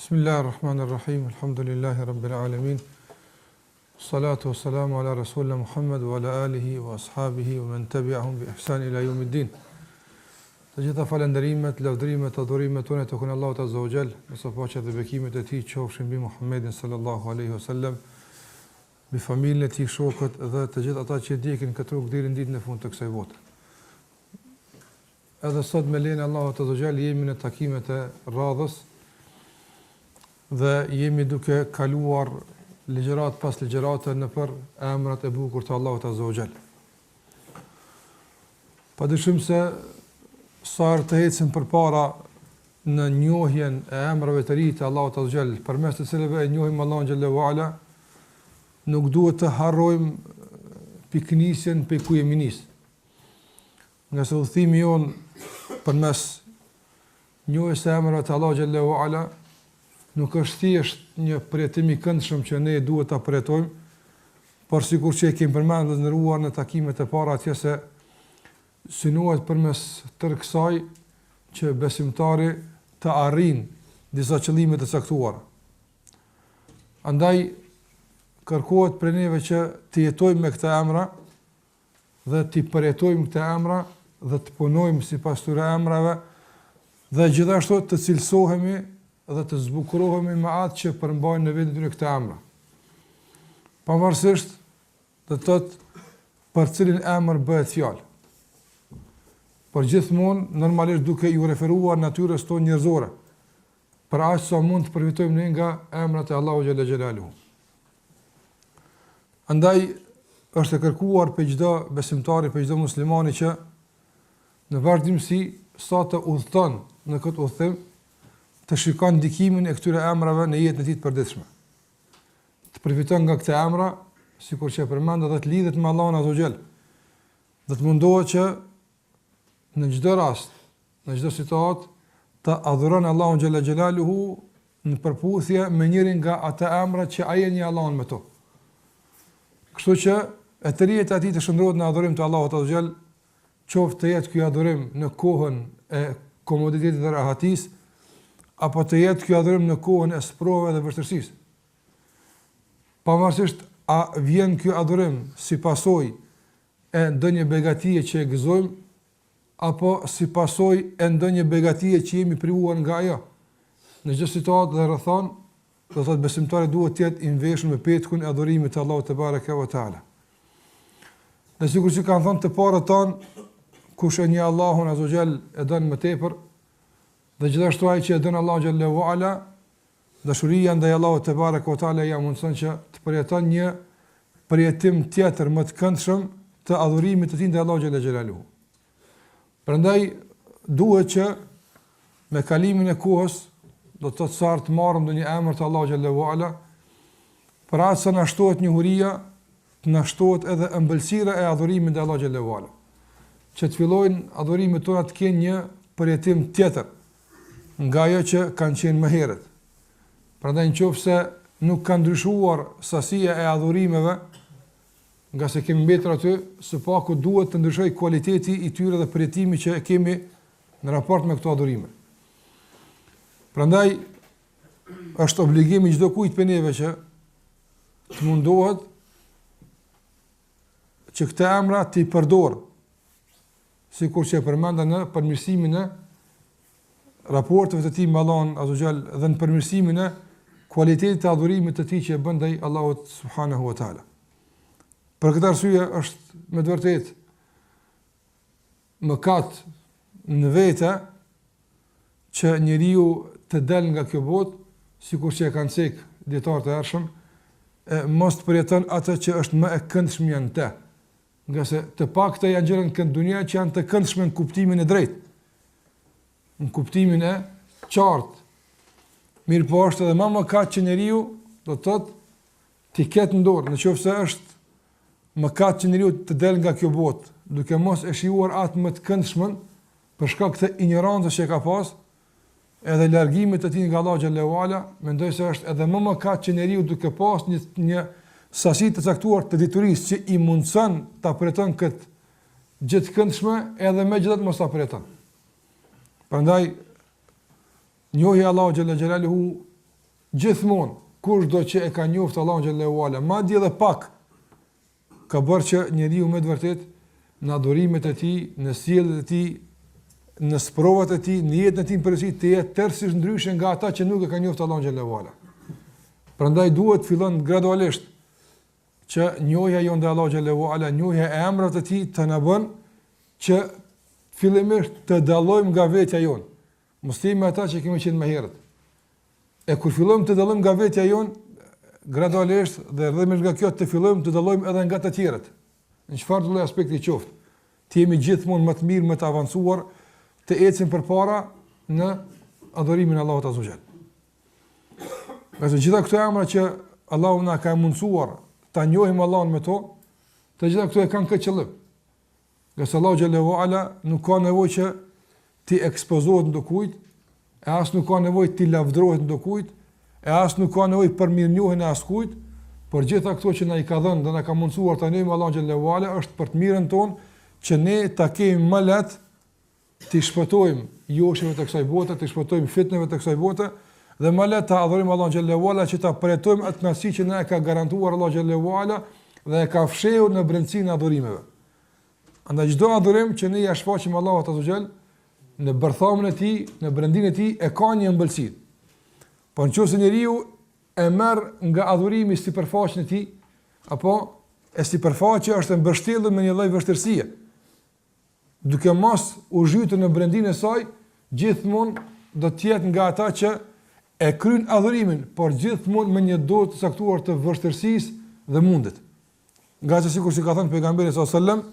Bismillahirrahmanirrahim. Alhamdulillahi rabbil alamin. Salatu wassalamu ala rasulina Muhammad wa ala alihi wa ashabihi wa man tabi'ahum bi ihsan ila yawmiddin. Të gjitha falënderimet, lavdërimet, adhurimet tona të kënë Allahut Azza wa Jall, nëse paqja dhe bekimet e tij qofshin mbi Muhammedin sallallahu alaihi wasallam, mbi familjen e tij, shokët dhe të gjithë ata që ndjekin këtë rrugë deri në ditën e fundit të kësaj bote. Edhe sot me lenin Allahut Azza wa Jall jemi në takimet e radhës dhe jemi duke kaluar ligjërat pas ligjërate në për emrat e bukur të Allahut Azza wa Jall. Padyshim se sa herë të ecim përpara në njohjen e emrave të ri të Allahut Azza wa Jall, përmes të cilëve e njohim Allahun xhallahu ala, nuk duhet të harrojmë piknisjen pe ku jemi nis. Nga se udhëtimi jon përmes njohjes së emrave të Allahut xhallahu ala nuk është thjesht një përjetim i këndshëm që ne duhet ta përjetojmë, por sikur që e kemi përmendur dhe ndëruar në takimet e para atje se synohet përmes tërë kësaj që besimtari të arrijë disa qëllime të caktuara. Andaj kërkohet prej neve që të jetojmë me këta emra dhe të përjetojmë këta emra dhe të punojmë sipas këtyre emrave dhe gjithashtu të cilësohemi dhe të zbukurohemi me atë që përmbajnë në vetë këta emra. Pavarësisht dhe të tëtë për cilin emër bëhet fjalë. Por gjithmonë, normalisht duke ju referuar natyrës tonë njerëzore, për aq sa mund të përfitojmë ne nga emrat e Allahu xhalla xhelaluhu. Andaj është e kërkuar për çdo besimtari, për çdo muslimani që në vazhdimsi sa të udhton në këtë udhtim, të shikon ndikimin e këtyre emrave në jetën e tij të përditshme. Të përfiton nga këto emra, sikur që përmend edhe të lidhet me Allahun Azza wa Jall. Dhe të mundohet që në çdo rast, në çdo situatë të adhuron Allahun xhalla xhelaluhu në përputhje me njërin nga ata emra që ai e njeh Allahun me to. Kështu që e të rijet atij të shndrohet në adhurim të Allahut Azza wa Jall, qoftë të jetë ky adhurim në kohën e komoditetit dhe rahatisë, apo të jetë ky adhurim në kohën e sprovave dhe vështirësisë. Pavarësisht a vjen ky adhurim si pasojë e ndonjë begatie që e gëzojmë, apo si pasojë e ndonjë begatie që jemi privuar nga ajo. Në çdo situatë dhe rrethon, do të thotë besimtari duhet të jetë i nveshur me petkun e adhurimit të Allahut te baraka ve taala. Dhe sikur që kanë thënë të parët tanë, kush e njeh Allahun Azza wa Jall e don më tepër, dhe gjithashtu ai që e don Allahu xhallahu ala, dashuria ndaj Allahut te baraka ve taala ja mundson që të përjeton një përjetim tjetër më të këndshëm të adhurimit të tij ndaj Allahut xhallahu xhelaluhu. Prandaj duhet që me kalimin e kohës do të thotë sa të marrim ndonjë emër të Allahut xhallahu ala, për atë sa na shtohet njohuria, të na shtohet edhe ëmbëlsira e adhurimit ndaj Allahut xhallahu ala. Që të fillojnë adhurimet tona të kenë një përjetim tjetër nga ajo që kanë qenë më herët. Prandaj nëse nuk ka ndryshuar sasia e adhurimeve, nga se kemi mbetur aty, së paku duhet të ndryshojë kualiteti i tyre dhe përjetimi që kemi në raport me këto adhurime. Prandaj është obligim i çdo kujt për neve që të mundohet që këto emra të i përdor, sikur që e përmenda në përmirësimin e raporteve të tij me Allahun Azza wa Jall dhe në përmirësimin e kualitetit të adhurimit të tij që e bën ndaj Allahut subhanahu wa taala. Për këtë arsye është me të vërtetë mëkat në vete që njeriu të del nga kjo botë, sikur që e kanë thënë dietarët e hershëm, mos të përjeton atë që është më e këndshme janë te. Nga se të pakta janë gjëra në këtë dunjë që janë të këndshme në kuptimin e drejtë, në kuptimin e qartë. Mirë po është edhe më mëkat që njeriu do të thotë të ketë në dorë, nëse është mëkat që njeriu të del nga kjo botë, duke mos e shijuar atë më të këndshmën për shkak të ignorancës që ka pas, edhe largimit të tij nga Allahu xhallahu ala, mendoj se është edhe më mëkat që njeriu duke pas një sasi të caktuar të diturisë që i mundson ta përjeton këtë gjë të këndshme, edhe megjithatë mos ta përjeton. Prandaj njohja Allahu xhallahu xhelaluhu gjithmonë kushdo që e ka njoft Allahun xhallahu ala, madje edhe pak, ka bërë që njeriu me të vërtet në adhurimet e tij, në sjelljet e tij, në sprovat e tij, në jetën e tij përgjithësi të jetë tërësisht ndryshe nga ata që nuk e kanë njoft Allahun xhallahu ala. Prandaj duhet fillon gradualisht që njohja jon ndaj Allahut xhallahu ala, njohja e emrave të tij të na bën që fillimisht të dallojmë nga vetja jon. Mos themi ata që kemi qenë më herët. E kur fillojmë të dallojmë nga vetja jon, gradualisht dhe rrëmisht nga kjo të fillojmë të dallojmë edhe nga të tjerët. Në çfarë lloj aspekti qoftë, të jemi gjithmonë më të mirë, më të avancuar, të ecim përpara në adhurimin e Allahut azza wa jall. Qase gjitha këto emra që Allahu na ka mundsuar ta njohim Allahun me to, të gjitha këto e kanë këtë qëllim. Qase Allahu xhallahu ala nuk ka nevojë që ti ekspozohet ndokujt, e as nuk ka nevojë ti lavdërohet ndokujt, e as nuk ka nevojë për mirënjohjen e askujt, por gjitha këto që na i ka dhënë dhe na ka mundsuar ta njohim Allahun xhallahu ala është për të mirën tonë, që ne ta kemi më lehtë të shpëtojmë josheve të kësaj bote, të shpëtojmë fitnave të kësaj bote dhe më lehtë ta adhurojmë Allahun xhallahu ala, që ta përjetojmë atë kënaqësi që na e ka garantuar Allahu xhallahu ala dhe e ka fshehur në brendësinë e adhurimeve. Andaj çdo adhurim që ne ja shfaqim Allahut azza wa jall në bërthamën e tij, në brendinë e tij e ka një ëmbëlsi. Po nëse njeriu e merr nga adhurimi sipërfaqen e tij, apo e sipërfaqja është e mbështjellur me një lloj vështirësie, duke mos u zhytur në brendinë e saj, gjithmonë do të jetë nga ata që e kryen adhurimin, por gjithmonë me një dozë të saktuar të vështirësisë dhe mundet. Nga se sikur si ka thënë pejgamberi sallallahu alajhi wasallam,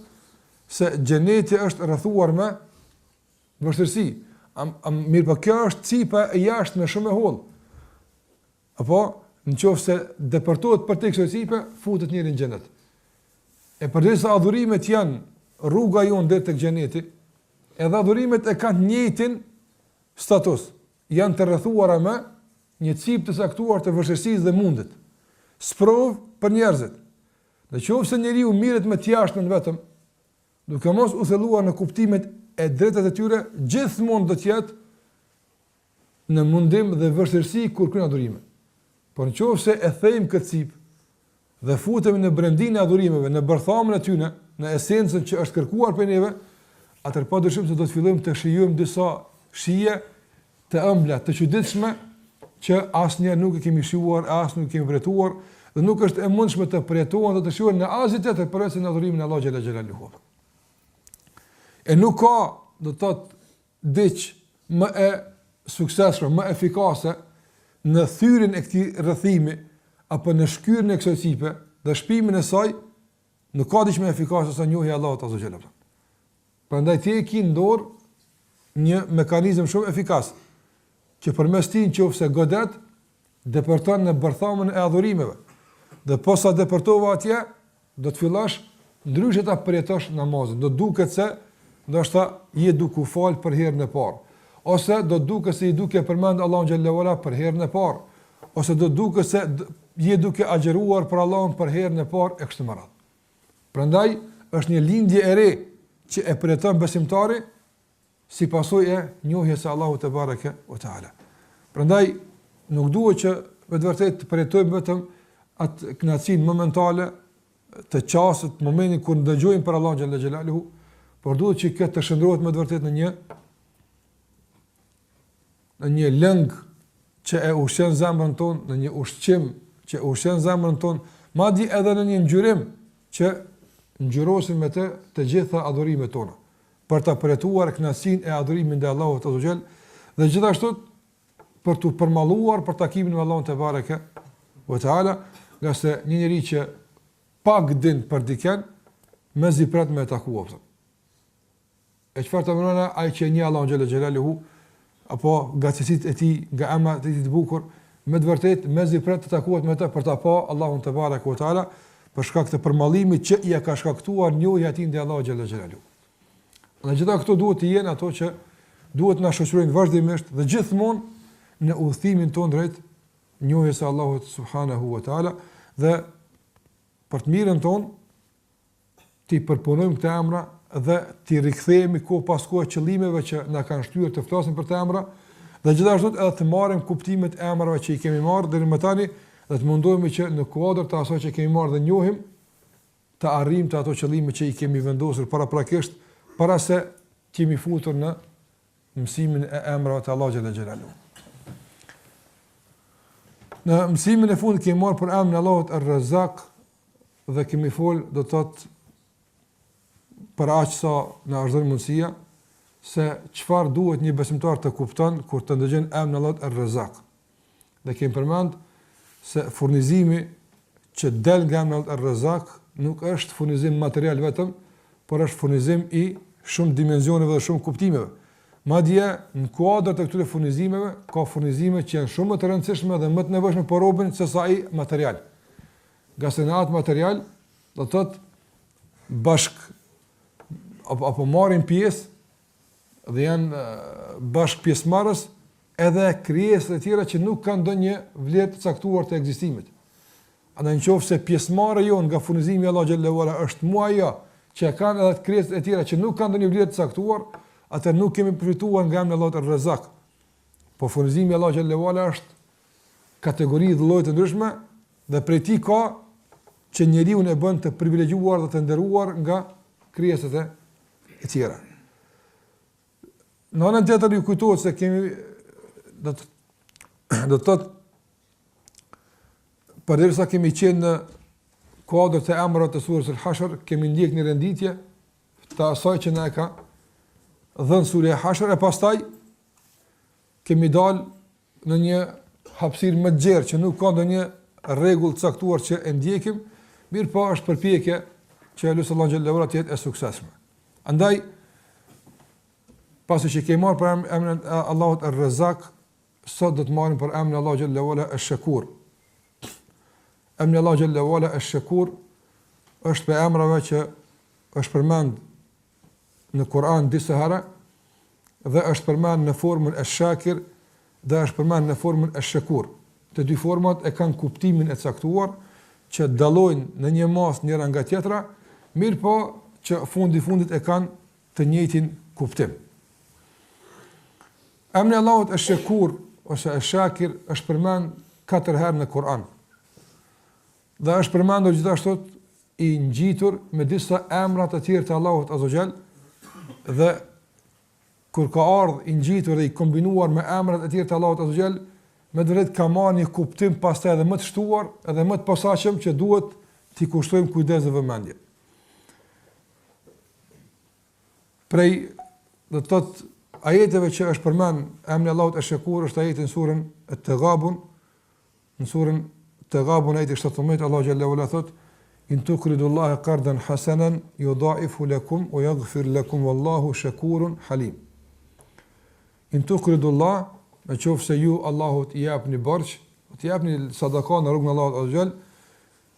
se xheneti është rrethuar me vështirësi. Mirë, po kjo është cipa e jashtme shumë e hollë. Apo, nëse depërtohet për te kësaj cipe, futet njëri në xhenet. E përderisa adhurimet janë rruga jonë deri tek xheneti, edhe adhurimet e kanë njëjtin status. Janë të rrethuara me një cipë të saktuar të vështirësisë dhe mundet. Sprov për njerëzit. Nëse njeriu mirret me të jashtën vetëm, duke mos u thelluar në kuptimet e drejtat e tyre, gjithmonë do të jetë në mundim dhe vështirësi kur kryen adhurime. Por nëse e thejmë këtë cipë dhe futemi në brendinë e adhurimeve, në bërthamën e tyre, në esencën që është kërkuar për neve, atëherë padyshim se do të fillojmë të shijojmë disa shije të ëmbla, të çuditshme, që asnjëherë nuk e kemi shijuar, as nuk e kemi vërtetuar, dhe nuk është e mundshme të përjetohen dhe të shijohen në asnjë tjetër përveç në adhurimin e Allahut xhalla xhelaluhu. E nuk ka, do të thotë, diç më e suksesshme, më efikase në thyrjen e këtij rrethimi apo në shkyrjen e kësaj cipe dhe shpimin e saj, nuk ka diç më efikase se njohja e Allahut azza xhela. Prandaj ti e ke në dorë një mekanizëm shumë efikas që përmes tij nëse godet depërton në bërthamën e adhurimeve. Dhe posa depërtova atje, do të fillosh ndryshe ta përjetosh namazin. Do duket se ndoshta je duke u fal për herën e parë, ose do duket se je duke përmend Allahun xhallahu ala për herën e parë, ose do duket se je duke agjëruar për Allahun për herën e parë e kështu me radhë. Prandaj është një lindje e re që e përjeton besimtari si pasojë e njohjes së Allahut te bareke ve taala. Prandaj nuk duhet që me vërtet të përjetojmë vetëm atë kënaqësinë momentale të çastit, momentin kur dëgjojmë për Allahun xhallahu xhelaluhu, por duhet që këtë të shndrohet me vërtet në një lëng që e ushqen zemrën tonë, në një ushqim që e ushqen zemrën tonë, madje edhe në një ngjyrim që ngjyrosin me të gjitha adhurimet tona, për të përjetuar kënaqësinë e adhurimit ndaj Allahut azza xhel dhe gjithashtu për të përmalluar për takimin me Allahun te bareke ve taala, nga se një njeri që pak din për dikën, mezi pret me takuar. E çfarë të mënona ai që një Allahu xhela xhelaluhu apo gatësitë e tij, nga emrat e tij të bukur, me të vërtetë mezi pret të takohet me të për ta pa Allahun te bareke ve taala, për shkak të përmallimit që i ka shkaktuar njohja e tij ndaj Allahut xhela xhelaluhu. Dhe gjitha këto duhet të jenë ato që duhet na shoqërojnë vazhdimisht dhe gjithmonë në udhëtimin tonë drejt njohjes së Allahut subhanahu wa taala dhe për të mirën tonë ti përpunojmë këto emra dhe ti rikthehemi kohë pas kohe qëllimeve që na kanë shtyrë të flasim për të emra Dhe gjithashtu edhe të marrim kuptimet e emrave që i kemi marrë deri më tani dhe të mundohemi që në kuadër të asaj që kemi marrë dhe njohim të arrijmë të ato qëllime që i kemi vendosur paraprakisht para se kemi futur në mësimin e emrave të Allahut xhalla xhelalu. Në mësimin e fundit kemi marrë për emrin e Allahut Ar-Razzaq dhe kemi fol do të thotë për aq sa na është dhënë mundësia se çfarë duhet një besimtar të kupton kur të ndëgjon emrin e Allahut Ar-Razzaq. Dhe kemi përmend se furnizimi që del nga emri Ar-Razzaq nuk është furnizim material vetëm, por është furnizim i shumë dimensioneve dhe shumë kuptimeve. Madje në kuadër të këtyre furnizimeve ka furnizime që janë shumë më të rëndësishme dhe më të nevojshme për robën se sa ai material. Nga se në atë material do të thotë bashk apo marrin pjesë dhe janë bashk pjesëmarrës edhe krijesat e tjera që nuk kanë ndonjë vlerë të caktuar të ekzistimit. Andaj nëse pjesëmarrja jon nga furnizimi i Allahu xhallahu ala është mua ajo që kanë edhe krijesat e tjera që nuk kanë ndonjë vlerë të caktuar, atë nuk kemi përfituar nga emri Allahu Ar-Razzaq. Po furnizimi i Allahu xhallahu ala është kategori dhe lloje të ndryshme dhe prej tij ka që njeriu e bën të privilegjuar dhe të nderuar nga krijesat e tjera. Në anën tjetër ju kujtohet se kemi do të thotë përderisa kemi qenë në kuadër të emrave të surës Al-Hashr, kemi ndjek një renditje të asaj që na e ka dhënë sura Al-Hashr e pastaj kemi dalë në një hapësirë më të gjerë që nuk ka ndonjë rregull të caktuar që e ndjekim, mirë po është përpjekje që lutem Allahu xhallahu ala të jetë e suksesshme. Andaj pasi që kemi marrë për emrin e Allahut Ar-Razzaq, sot do të marrim për emrin e Allahut xhallahu ala Ash-Shakur. Emri i Allahut xhallahu ala Ash-Shakur është për emrave që është përmend në Kur'an disa herë dhe është përmend në formën Ash-Shakir dhe është përmend në formën Ash-Shakur. Të dy format e kanë kuptimin e caktuar që dallojnë në një mas njëra nga tjetra, mirë po që fundit e kanë të njëjtin kuptim. Emri i Allahut Ash-Shakur ose Ash-Shakir është përmend 4 herë në Kur'an. Dhe është përmendur gjithashtu i ngjitur me disa emra të tjerë të Allahut Azza wa Jall dhe kur ka ardhur i ngjitur dhe i kombinuar me emrat e tjerë të Allahut Azza wa Jall, me drejt ka marrë një kuptim pastaj edhe më të shtuar, edhe më të posaçëm që duhet t'i kushtojmë kujdes dhe vëmendje. Prej do të thotë ajeteve që është përmend emri i Allahut Ash-Shakur është ajeti në surën At-Taghabun, në surën At-Taghabun ajeti 17 Allahu xhallahu ala thot in tuqridullaha qardan hasanan yudha'ifu lakum wa yaghfir lakum wallahu shakurun halim. In tuqridullaha, në qoftë se ju Allahut i japni borxh, të japni sadaka në rrugën e Allahut azza xal,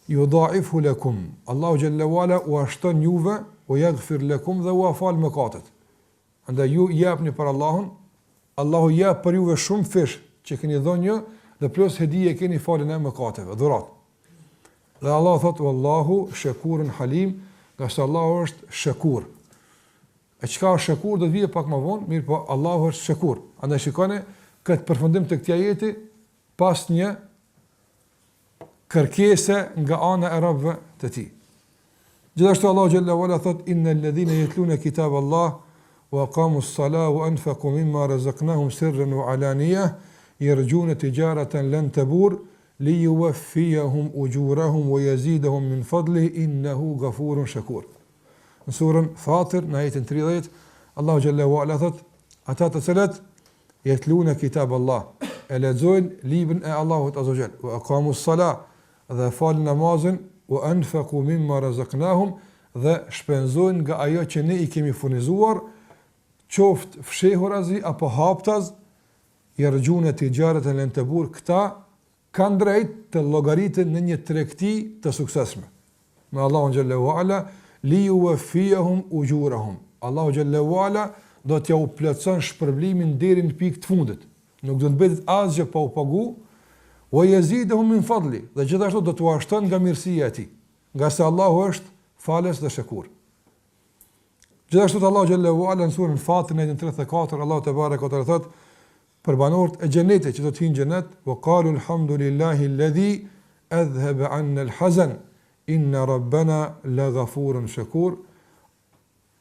yudha'ifu lakum. Allahu xhallahu ala u ashton juve wa yaghfir lakum dhe u afal mëkatet. Andaj ju japni për Allahun, Allahu jep për juve shumë fish që keni dhënë ju dhe plus hedije keni falën e mëkateve, dhurat. Dhe Allah thot wallahu shakurun halim, qase Allahu është shakur. E çka është shakur do të vijë pak më vonë, mirë po Allahu është shakur. Andaj shikoni këtë përfundim të këtij ajeti pas një kërkese nga ana e robëve të tij. Gjithashtu Allahu xhallahu ala thot innal ladhina yatluna kitab Allah wa aqamus salata wa anfaqu mimma razaqnahum sirran wa alaniyah yarjuna tijaratan lan tabur liyuwaffiyahum ujurahum wa yazidahum min fadlihi innahu ghafurun shakur. Në surën Fatir në ajetin 30 Allahu xhallahu ala thot ata të cilët yatluna kitab Allah e lexojnë librin e Allahut azza xal wa aqamus salata dhe falën namazin wa anfaqu mimma razaqnahum dhe shpenzojnë nga ajo që ne i kemi furnizuar, qoftë fshehurazi apo haptaz, yarjuna tijaratan lan tabur, këta kanë drejt të llogaritën në një tregti të suksesshme. Me Allahun xhallahu ala li yuwaffiyahum ujurahum. Allahu xhallahu ala do t'ja u plotson shpërblimin deri në pikë të fundit. Nuk do të bëhet asgjë pa u pagu, wa yazidahum min fadli, dhe gjithashtu do t'u ashton nga mirësia e tij, nga se Allahu është falës dhe shakur. Gjithashtu Allahu xhallahu ala në surën Fatir në 34 Allahu te bareka te thot për banorët e xhenetit që do të hyjnë në xhenet, wa qalu alhamdulillahi alladhi adhhaba 'anna al-hazan inna rabbana laghafurun shakur.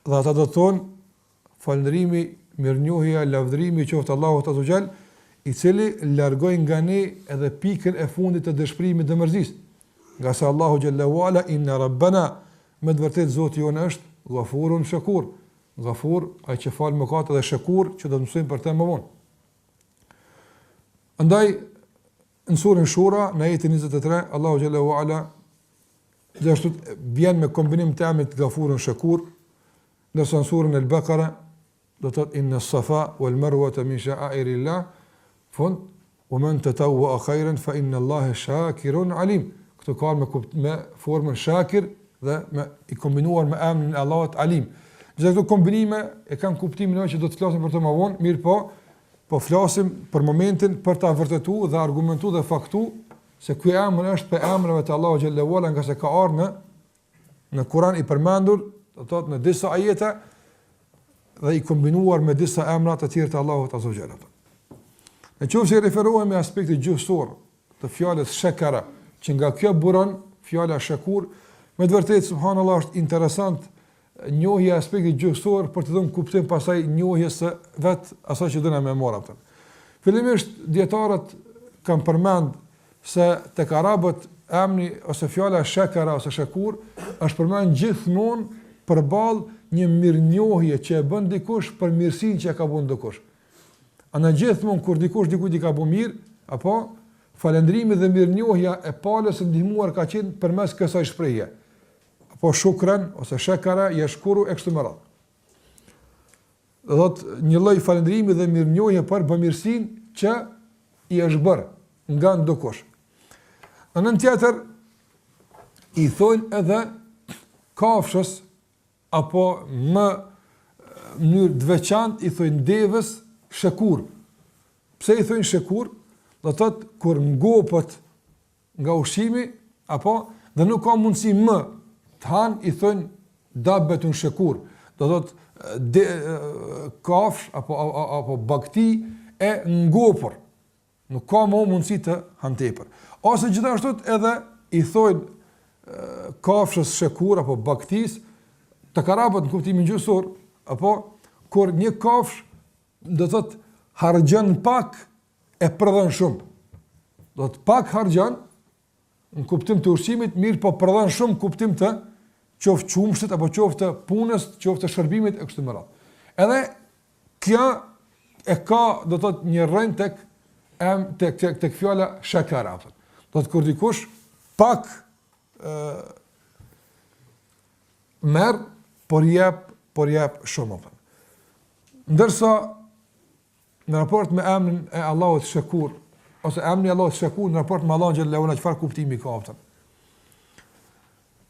Dhe ata do të thonë falënderimi, mirënjohja, lavdërimi qoftë Allahut azza xal, i cili largoi nga ne edhe pikën e fundit të dëshpërimit dhe mërzisë. Nga sa Allahu xhallahu ala inna rabbana, me të vërtetë Zoti jonë është ghafurun shakur. Ghafur, ai që fal mëkatet, dhe shakur, që do të mësojmë për të më vonë. Andaj në surën Shura, në ajetin 23, Allahu xhallahu ala gjithashtu vjen me kombinim të emrit ghafurun shakur. Në surën Al-Baqara do të thotë inna as-safa wal marwata min sha'airillah, fund wa man tatawwa khayran fa inna Allaha shakirun alim. Këto ka me formën shakir dhe me i kombinuar me emrin e Allahut Alim. Gjithë këto kombinime e kanë kuptimin që do të flasim për të më vonë, mirë po flasim për momentin për ta vërtetuar dhe argumentuar dhe faktu se ky emër është për emrave të Allahut xhallahu ala, nga se ka ardhur në Kur'an i përmendur, do të thotë në disa ajete dhe i kombinuar me disa emra të tjerë të Allahut azza xhala. Në qoftë se referohemi aspektit gjuhësor të fjalës shakara, që nga kjo buron fjala shakur, me të vërtetë subhanallahu është interesant njohja e aspektit gjuhësor për të dhënë kuptim pasaj njohjes së vet asaj që do na më marr atë. Fillimisht dietarët kanë përmend se tek arabët emri ose fjala shakara ose shakur është përmend gjithmonë përballë një mirënjohje që e bën dikush për mirësinë që e ka bën dikush. Ana gjithmonë kur dikush dikujt i ka bën mirë, apo falëndrimi dhe mirënjohja e palës së ndihmuar ka qenë përmes kësaj shprehje. Apo shukran ose shakara yashkuru e kështu me radhë. Do thotë një lloj falëndrimi dhe mirënjohje për bamirësinë që i është bërë nga ndokush. Në anën tjetër i thonë edhe kafshës apo më mënyrë të veçantë i thonë devës shakur. Pse i thonë shakur? Do thotë kur ngopët nga ushqimi apo dhe nuk ka mundësi më të hanë, i thonë dabbetun shakur. Do thotë kafsh apo bakti e ngopur. Nuk ka më mundësi të hanë tepër. Ose gjithashtu edhe i thonë kafshës shakur apo baktis të karabët në kuptimin gjuhësor, apo kur një kafsh do thotë harxhon pak e prodhon shumë. Do të pak harxhon në kuptim të ushqimit, mirë po prodhon shumë në kuptim të qoftë qumshtit apo qoftë punës, qoftë shërbimit e kështu me radhë. Edhe kjo e ka do të thotë një rënë tek fjala shakara. Do të kur dikush pak merr por jep shumë. Ndërsa në raport me emrin e Allahut Shakur ose emri i Allahut Shakur në raport me Allahun xhallahu ala, çfarë kuptimi ka atë?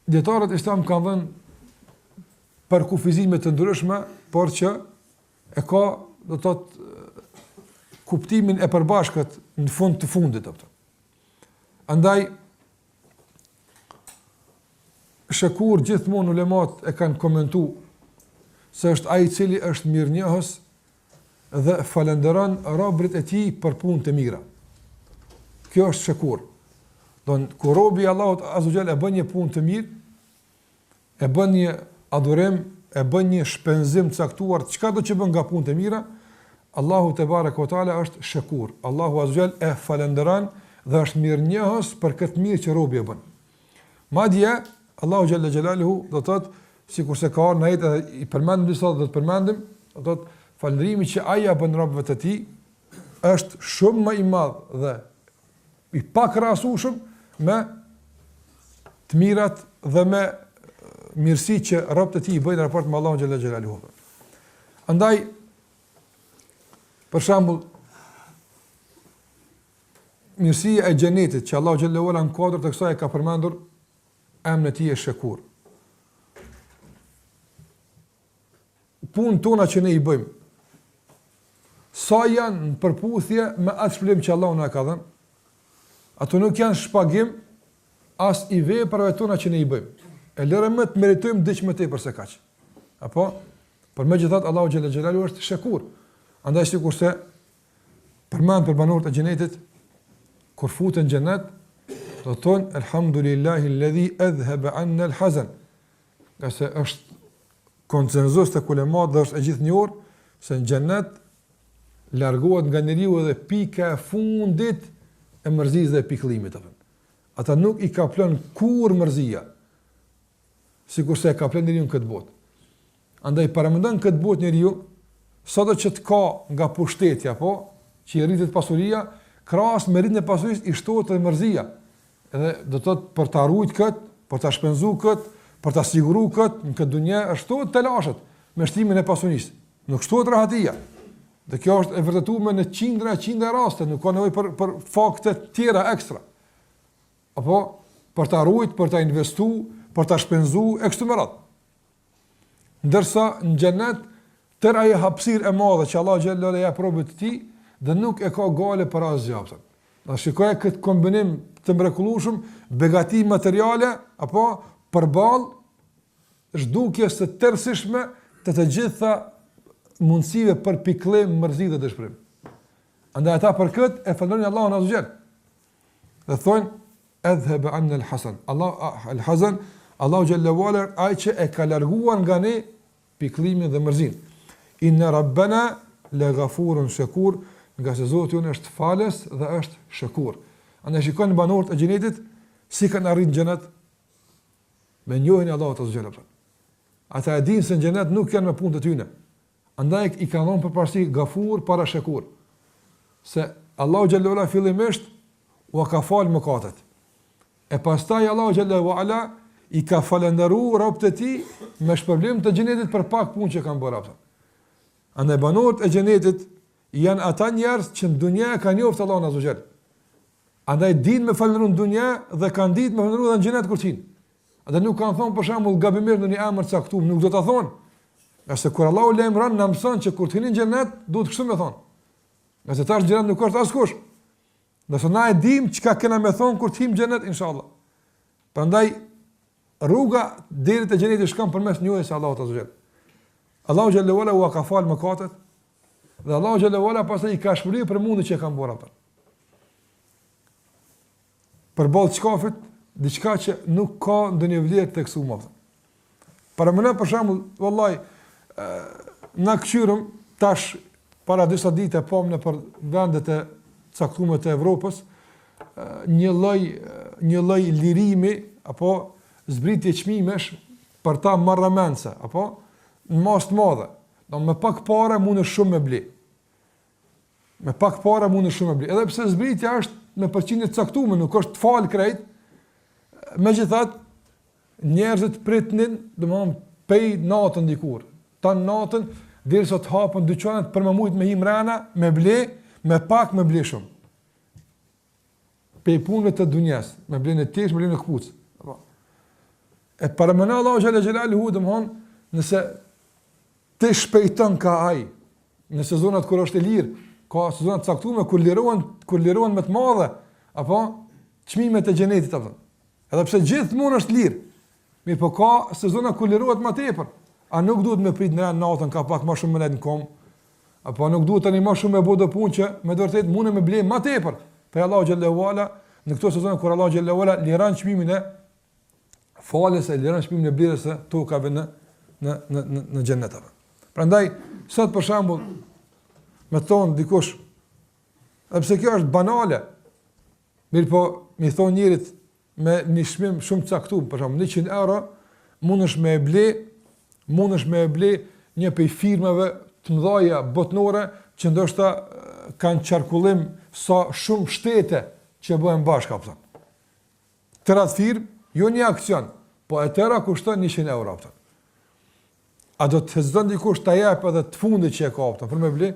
Dietarët islam kanë dhënë për kufizime të ndryshme, por që e ka do të thotë kuptimin e përbashkët në fund të fundit atë. Andaj Shakur gjithmonë ulemat e kanë komentuar se është ai i cili është mirënjohës dhe falenderon robërit e tij për punë të mira. Kjo është shakur. Don kur robi i Allahut azza xal e bën një punë të mirë, e bën një adhurim, e bën një shpenzim të caktuar, çka do të bën nga punë të mira, Allahu te bareka ve taala është shakur. Allahu azza xal e falenderon dhe është mirënjohës për këtë mirë që robi e bën. Madje Allahu xhalla xhelaluhu do të thotë, sikurse ka në ajet i përmendim disa do të përmendim, do të thotë falëndrimi që aja bën robëve të tij është shumë më i madh dhe i pakrahasueshëm me të mirat dhe me mirësi që robët e tij bëjnë në raport me Allahun xhalla xhelaluhu. Andaj për shembull mirësia e xhenetit që Allahu xhallahu ala në kuadër të kësaj ka përmendur emrin e tij Shakur. Punë tona që ne i bëjmë, sa janë në përputhje me atë shpëlim që Allahu na ka dhënë, ato nuk janë shpagim as i veprave tona që ne i bëjmë. E lërëm më të meritojmë diç më tepër se kaq. Apo, por megjithatë Allahu xhallahu xhelalu është Shakur. Andaj sikurse përmend për banorët e xhenetit kur futen në xhenet, do të thonë elhamdulillahi alladhi adhhaba 'anna al-hazan. Qase është konsenzus të ulemat dhe është e gjithë njohur se në xhenet largohet nga njeriu edhe pika e fundit e mërzisë dhe pikëllimit apo. Ata nuk i kaplon kur mërzia, sikurse e kaplon njeriu në këtë botë. Andaj paramendon këtë botë njeriu, sado që të ka nga pushtetja, po, që i rritet pasuria, krahas me rritjen e pasurisë i shtohet edhe mërzia. Edhe do të thotë për ta ruajtur kët, për ta shpenzuar kët, për ta siguruar kët në këtë dunjë, shtohet të lashët me shtimin e pasurisë. Nuk shtohet rahatia. Dhe kjo është e vërtetuar në qindra raste, nuk ka nevojë për fakte të tjera ekstra. Apo për ta ruajtur, për ta investuar, për ta shpenzuar e kështu me radhë. Ndërsa në xhenet tërë ajo hapësirë e madhe që Allah xhallahu ala ja probët të tij dhe nuk e ka gale për asgjë. Do shikoj këtë kombinim të mrekullueshëm, begati materiale apo përballë zhdukjes së tërësishme të gjitha mundësive për pikëllim, mërzi dhe dëshpërim. Andaj ata për këtë e falënderojnë Allahun azza xal. Dhe thonë adhhaba 'anna al-hasan. Al-hazan Allahu xhallahu ala ai që e ka larguar nga ne pikëllimin dhe mërzin. Inna rabbana la ghafurun shakur, nga se Zoti unë është falës dhe është shakur. Andaj shikoni banorët e xhenetit si kanë arritur në xhenet me njohjen e Allahut azza xal. Ata e dinë se në xhenet nuk janë me punë të tyre. Andaj i kanë dhënë përparësi gafur para shakur. Se Allahu xhallahu ala fillimisht u ka falë mëkatet. E pastaj Allahu xhallahu ala i ka falëndëruar robët e tij me shpërblim të xhenetit për pak punë që kanë bërë ata. Andaj banorët e xhenetit janë ata njerëz që në dunjë kanë njohur Allahun azza xal. Andaj dinë me falëndëruar në dunjë dhe kanë ditë me falëndëruar në xhenet kur tin. Ata nuk kanë thonë për shembull gabimisht në një emër caktuar, nuk do ta thonë. Qase kur Allahu lajmëron na mëson që kur të hinin në xhenet duhet kështu me thonë. Qase tash xhenet nuk është askush. Nëse na e dim çka kena me thonë kur të him në xhenet inshallah. Prandaj rruga deri te xheneti shkon përmes njohjes së Allahut azza xal. Allahu xhallahu ala u ka falë mëkatet dhe Allahu xhallahu ala pastaj i ka shpëruar për mundë që kanë bërë ata. Për ballë çkafit, diçka që nuk ka ndonjë vlerë tek suma. Para më për shembull, vallahi na këshyrëm tash para disa ditë pam në për vendet e caktuara të Evropës një lloj lirimi apo zbritje çmimesh për ta marramense apo në mas të madhe. Do me pak para mund shumë me ble. Me pak para mund shumë me ble. Edhe pse zbritja është me përqindje të caktuar, nuk është fal krejt. Megjithatë njerëzit pritnin, domthon pej natën dikur. Tan natën derisa të hapën dyqanet për më shumë me him rana, me ble, me pak me ble shumë. Pe punëve të dunjas, me ble në tesh, me ble në kputuc. E paramendon Allahu xhala xhelaluhu domthon nëse të shpejton ka ai në sezonat kur është e lirë, ka sezonat caktuar kur lirohen më të madhe apo çmimet e xhenetit apo. Edhe pse gjithmonë është lirë, mirë po ka sezona kur lirohet më tepër. A nuk duhet me prit në natën ka pak më shumë në kom? Apo nuk duhet tani më shumë me bëu do punë që me vërtet mundem me blej më tepër. Për Allahu xhallahu ala në këto sezona kur Allahu xhallahu ala liron çmimin e falës e liron çmimin e blerës së tokave në xhenet. Prandaj sot për shembull me thon dikush, pse kjo është banale. Mirë po mi thon njerit me një çmim shumë caktuar, për shembull 100 euro, mundesh me e ble një prej firmave të mëdha botnore që ndoshta kanë qarkullim sa shumë shtete që bëhen bashkë apo. Tëra firmë, jo një aksion, po e tëra kushton 100 euro apo. A do të hezdon dikush ta jap edhe të fundit që e ka opta për me ble?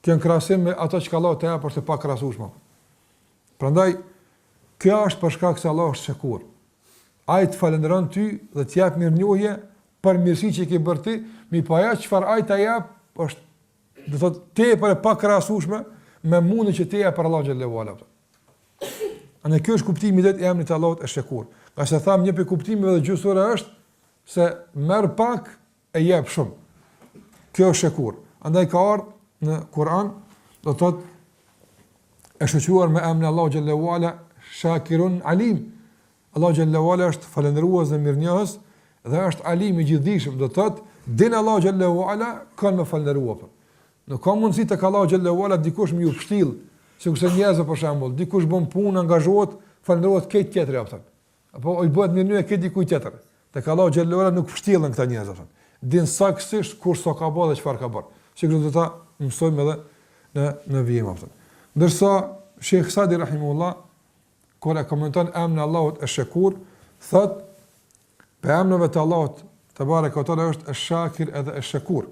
Kjo në krahasim me ato që Allah të jap është e pakrahasueshme. Prandaj kjo është për shkak se Allah është shekur. Ai të falënderon ty dhe të jap mirënjohje për mirësinë që ke bërë ti, mi pa ajo çfarë ai ta jap është do thotë tepër e pakrahasueshme me mundin që ti jap për Allah xhallahu ala. Ana kjo është kuptimi i emrit të Allahut është shekur. Ka se tham një pikë kuptimeve dhe gjysore është se merr pak e jep shumë. Kjo është shekur. Andaj ka ardhur në Kur'an, do të thotë e shoqëruar me emrin Allahu xhallahu ala Shakirun Alim. Allahu xhallahu ala është falendërues dhe mirënjohës dhe është Alim i gjithdijshëm, do të thotë din Allahu xhallahu ala kanë me falendëruar. Nuk ka mundësi tek Allahu xhallahu ala dikush më ju vështill, sikurse njerëzve për shembull, dikush bën punë, angazhohet, falendërohet këtë tjetër apo thotë. Apo i bëhet mirë këtë dikujt tjetër. Tek Allahu xhallahu ala nuk vështillen këta njerëz apo. Din saktësisht kur sa ka bërë dhe çfarë ka bërë. Sikur do ta mësojmë edhe në vijim apo. Ndërsa Sheikh Sadi rahimahullah kur e komenton emrin Allahut Ash-Shakur, thot për emrave të Allahut te bareka ve teala është Ash-Shakir edhe Ash-Shakur.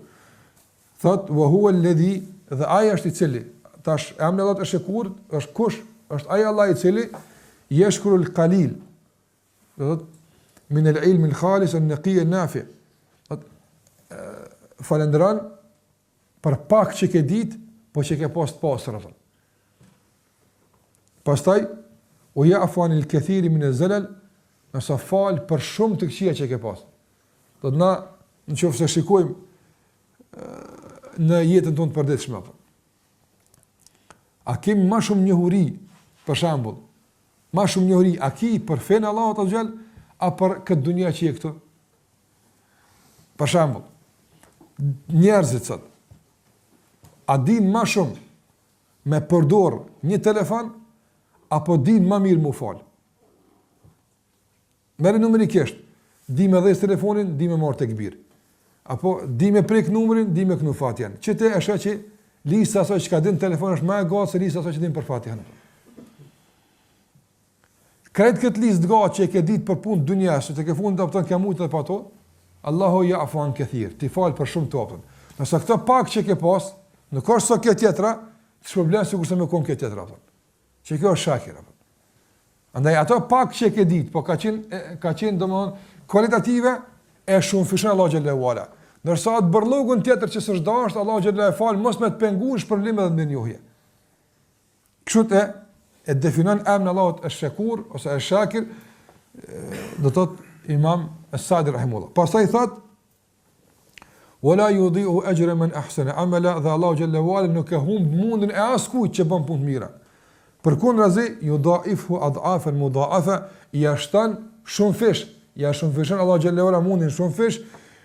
Thot wa huwa alladhi, dhe ai është i cili tash emri Allahut Ash-Shakur është kush? Është ai Allah i cili yashkuru al-qalil. Do thot min al-ilm al-khalis an-naqi an-nafi. Falendron për pak që ke ditë, po që ke pas të pasër atë. Pastaj u ya'fu anil kathiri min az-zalal, nëse fal për shumë të këqija që ke pas. Do të na nëse shikojmë në jetën tonë të përditshme apo. A kemi më shumë njohuri, për shembull, më shumë njohuri a ki për fen Allahut azhjal apo për këtë dunja që je këtu? Për shembull, njerëzit sot a din më shumë me përdor një telefon apo din më mirë mu fal? Merë numerikisht, di me dhejës telefonin, di me marrë të këbir. Apo di me prek numërin, di me kënu fatjen. Që te është që lista asoj që ka din telefon është më e gatë se lista asoj që din për fatjen. Kretë këtë listë gatë që e ke ditë për punë dunjas, që të ke fundë të apëton ke mujtë dhe pa to, Allahu ya'fu an kathir, ti fal për shumë të apëton. Nëse këto pak që ke pas, nuk është sa këtë tjetra, të shpërblen sikur se me kon këtë tjetra. Që kjo është shakir. Andaj ato pak që ke ditë, po ka qenë domthonë kualitative e shumë fishon Allahu xhallahu ala. Ndërsa atë bërllogun tjetër që s'është dashur, Allahu xhallahu fal mos me të penguar shpërblim edhe me njohje. Kështu e definon emrin Allahut Ash-Shakur ose Ash-Shakir, do të thotë Imam As-Sadi rahimahullah. Pastaj thot wala yudhi'u ajra man ahsana amala, dhe Allahu xhallahu ala nuk e humb mundin e askujt që bën punë të mira. Përkundrazi yudha'ifu ad'afan mudha'afa, ja shton shumë fish, ja shumë fishon Allahu xhallahu ala mundin shumë fish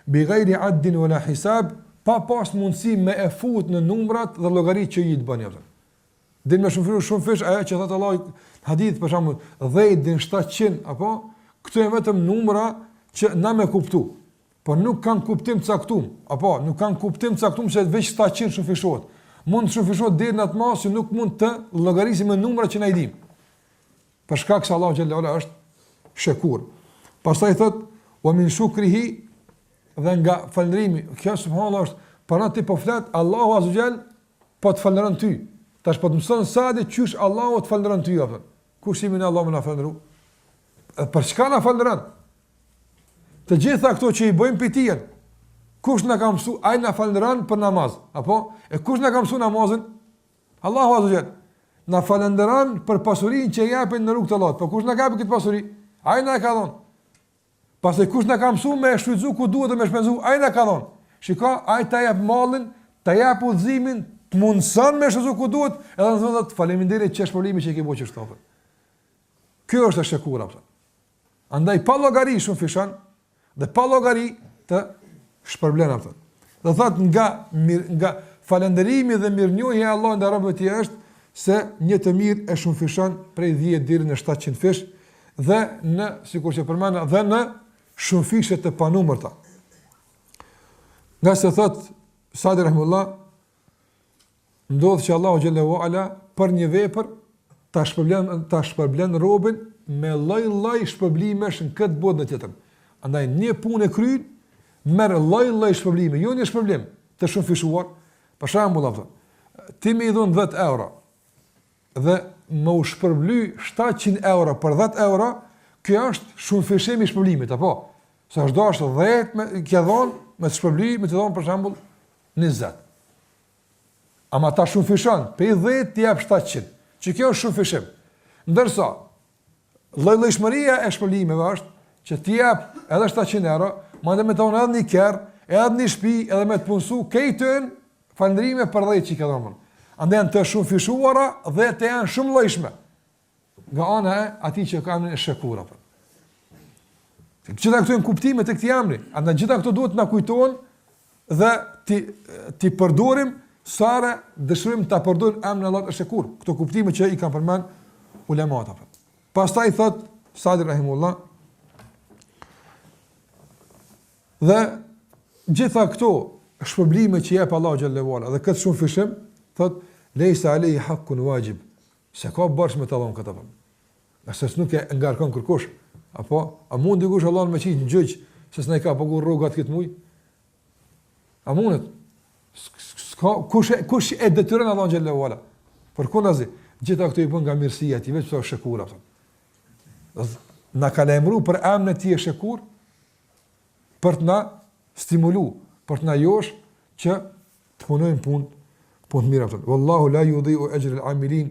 bi ghairi addin wala hisab, pa pas mundësi me e fut në numrat dhe llogaritë që i të bën ato. Din me shumë fish ajo që thot Allahu hadith për shembull 10 din 700 apo këto janë vetëm numra që na me kuptu, por nuk kanë kuptim caktuar, apo nuk kanë kuptim caktuar se veç 700 shumë fishohet. Mund shumë fishohet deri në atë masë që nuk mund të llogarisim me numra që na i dim. Për shkak se Allahu xhallahu ala është Shakur. Pastaj thot wa min shukrihi, dhe nga falënderimi, kjo subhanallahu është para ti po flet Allahu azza xal po të falënderon ty. Tash po të mëson sa di qysh Allahu të falënderon ty apo. Kush i min Allahu na falënderon? Për çka na falënderon? Të gjitha këto që i bëjmë pitien, kush na ka mësuar? Ai na falënderon për namaz, apo? E kush na ka mësuar namazin? Allahu azza xal. Na falënderon për pasurinë që japin në rrugt të Allahut. Po kush na ka japë këtë pasuri? Ai na ka dhënë. Pastaj kush na ka mësuar me shfrytzu ku duhet të më shpenzu? Ai na ka dhënë. Shiko, ai ta jap mallin, ta jap udhëzimin, të mundson me shfrytzu ku duhet, edhe në thotë faleminderit që është problemi që ke bëu çështë apo. Ky është Shakur apo. Andaj pa llogari shumë fishon dhe pa llogari të shpërblen apo. Do thotë nga falënderimi dhe mirënjohja e Allahut ndaj robëve të tij është se një të mirë e shumë fishon prej 10 deri në 700 fish, dhe në sikur që përmenda dhe në shumë fishe të panumërta. Nga se thot Sadi rahimullah, ndodh që Allahu xhallahu ala për një vepër ta shpërblen robën me lloj-lloj shpërblimesh në këtë botë tjetër. Andaj një punë e kryen merr lloj-lloj shpërblime, jo një shpërblim të shumë fishuar. Për shembull, ti më i dhon 10 euro dhe më u shpërbly 700 euro për 10 euro, kjo është shumë fishim i shpërblimit, apo? Sa është dashur 10 me kjo dhon me të shpërbly, me të dhon për shembull 20. Ama ta shumë fishon, pe 10 ti jap 700. Që kjo është shumë fishim. Ndërsa lloj-llojshmëria e shpërblimeve është që ti jap edhe 700 euro, madje me të dhon edhe një kerr, edhe një shtëpi, edhe me të punësu këtën falëndrime për 10 që i ka dhënë. Andaj janë të shumë fishuara dhe të janë shumë llojshme. Nga ana e atij që ka emrin e Shakur apo. Gjitha këto janë kuptime të këtij emri. Andaj gjitha këto duhet na kujtohen dhe ti përdorim sare dëshirojmë ta përdorim emrin Allah e Shakur. Këto kuptime që i kanë përmend ulemat apo. Pastaj thot Sadi rahimullah dhe gjitha këto shpërblime që jep Allahu xhallahu ala dhe këtë shumë fishim thot leysa alayhi haqqun wajib. Se ka bërsh me të dhon këtë punë. Nëse nuk e ngarkon kërkosh, apo a mund dikush Allahun me qenë gjyq se s'na ka paguar rrogat këtë muaj? A mundet? Kush e detyron Allahun xhallahu ala? Përkundazi, gjitha këto i bën nga mirësia e tij, vetë është Shakur apo. Na ka lajmëruar për emrin e tij e Shakur për të na stimulu, për të na josh që të punojmë punë të mira apo. Wallahu la yudhi'u ajra al-amilin.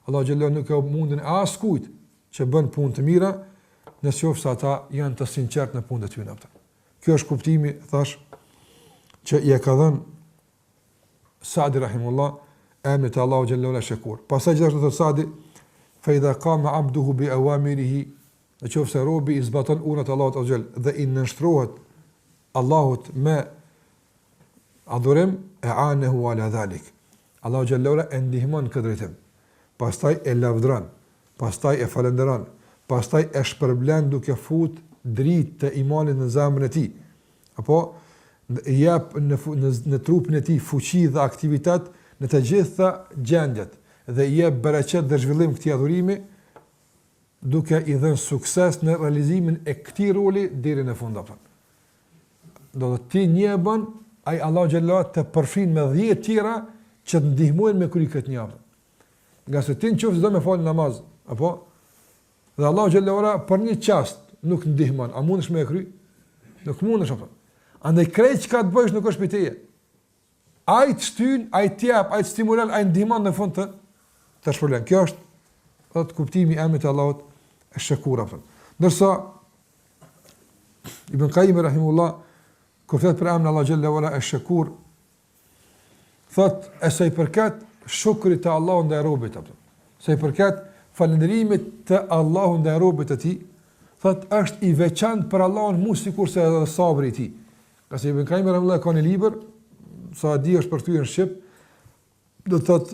Allah xhallahu nuk ka mundën askujt që bën punë të mira, nëse ata janë të sinqertë në punët e tyre apo. Kjo është kuptimi, thash, që i ka dhënë Sa'di rahimullah emrin e Allahu xhallahu ala Shakur. Pastaj gjithashtu thot Sa'di fa idha qama 'abduhu bi awamirihi, nëse robi i zbaton urdhrat e Allahut azhjal dhe i nënshtrohet Allahut me adhurim e anehu ala dhalik. Allahu xhallahu ala e ndihmon këtë drejtim. Pastaj e lavdron, pastaj e falenderon, pastaj e shpërblen duke fut dritë të imanit në zemrën e tij. Apo jep në trupin e tij fuqi dhe aktivitet në të gjitha gjendjet dhe jep bereqet dhe zhvillim këtij adhurimi duke i dhënë sukses në realizimin e këtij roli deri në fund apo. Do të ti një bën ai Allahu xhallahu të përfshin me 10 tjera që të ndihmojnë me kry këtë një. Nga se ti në qoftë do me falë namaz, apo? Dhe Allahu xhallahu ala për një çast nuk ndihmon, a mundesh me e kry? Nuk mundesh apo? Andaj krejt që ka të bëjsh nuk është për teje. Ai të shtyn, ai të jap, ai të stimulon, ai ndihmon në fund të shpërlen. Kjo është thot kuptimi i emrit të Allahut e Shakur apo. Ndërsa Ibn Qayyim rahimullah kur flet për emrin Allah xhallahu ala e Shakur thot asaj përkat shukrit të Allahut ndaj robit apo. Sa i përket falënderimit të Allahut ndaj robit të tij, thot është i veçantë për Allahun mu sikurse edhe sabri i tij. Ka se Ibn Qayyim rahimullah ka një libër, sa di është përkthyer në shqip, do të thot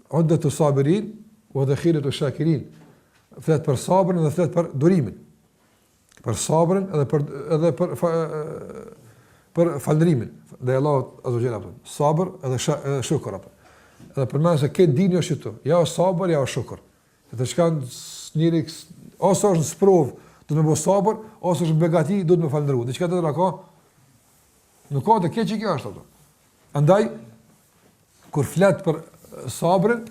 Uddatu sabirin wa dakhilatu shakirin. Flet për sabrin dhe flet për durimin. Për sabrin edhe për falënderimin ndaj Allahut azza wa jalla. Sabër edhe shukr apo. Edhe përmend se këtë dini është këtu. Ja sabër, ja shukr. Të shkan njëri ose është sprov, do të më bëj sabër, ose është begati, do të më falënderoj. Diçka tjetër ka? Nuk ka të keq kjo është ato. Andaj kur flet për sabrin,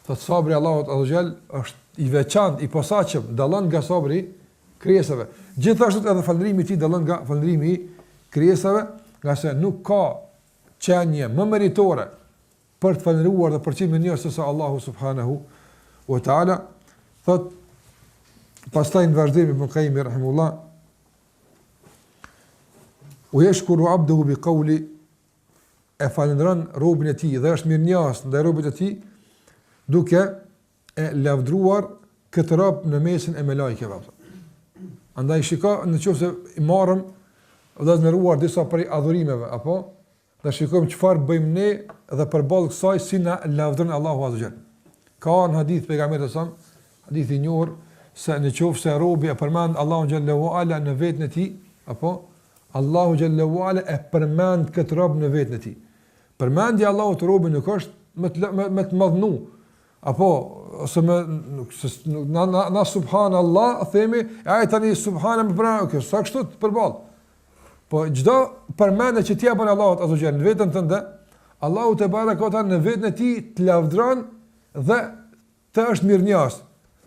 thot sabri Allahut azza wa jalla është i veçantë, i posaçëm, dallon nga sabri krijesave. Gjithashtu edhe falënderimi i tij dallon nga falënderimi i krijesave, nga se nuk ka qenie më meritore për të falëndëruar dhe për çimin e se Allahu subhanahu wa taala. Thot pastaj në vazhdim Ibn Qayyim rahimullah u yashkuru 'abduhu bi qawli, e falëndron robën e tij dhe është mirënjohës ndaj robët e tij duke e lavdruar këtë rob në mesin e melajkeve. Andaj shiko nëse i marrëm dhe ndëruar disa prej adhurimeve apo dhe shikojmë çfarë bëjmë ne dhe përballë kësaj si na lavdron Allahu azza jall. Ka në hadith pejgamberit sa hadith i njohur se nëse robi e përmend Allahun xhallahu ala në vetën e tij, apo Allahu xhallahu ala e përmend këtë rob në vetën e tij. Përmendja Allahut robin nuk është me të madhnu, apo ose na subhanallah themi, ai tani subhana me pranë, kjo sa kështu të përballë. Po çdo përmendje që ti bën Allahut azza jall në vetën tënde, Allahu te barekota në vetën e tij të lavdron dhe të është mirënjohës.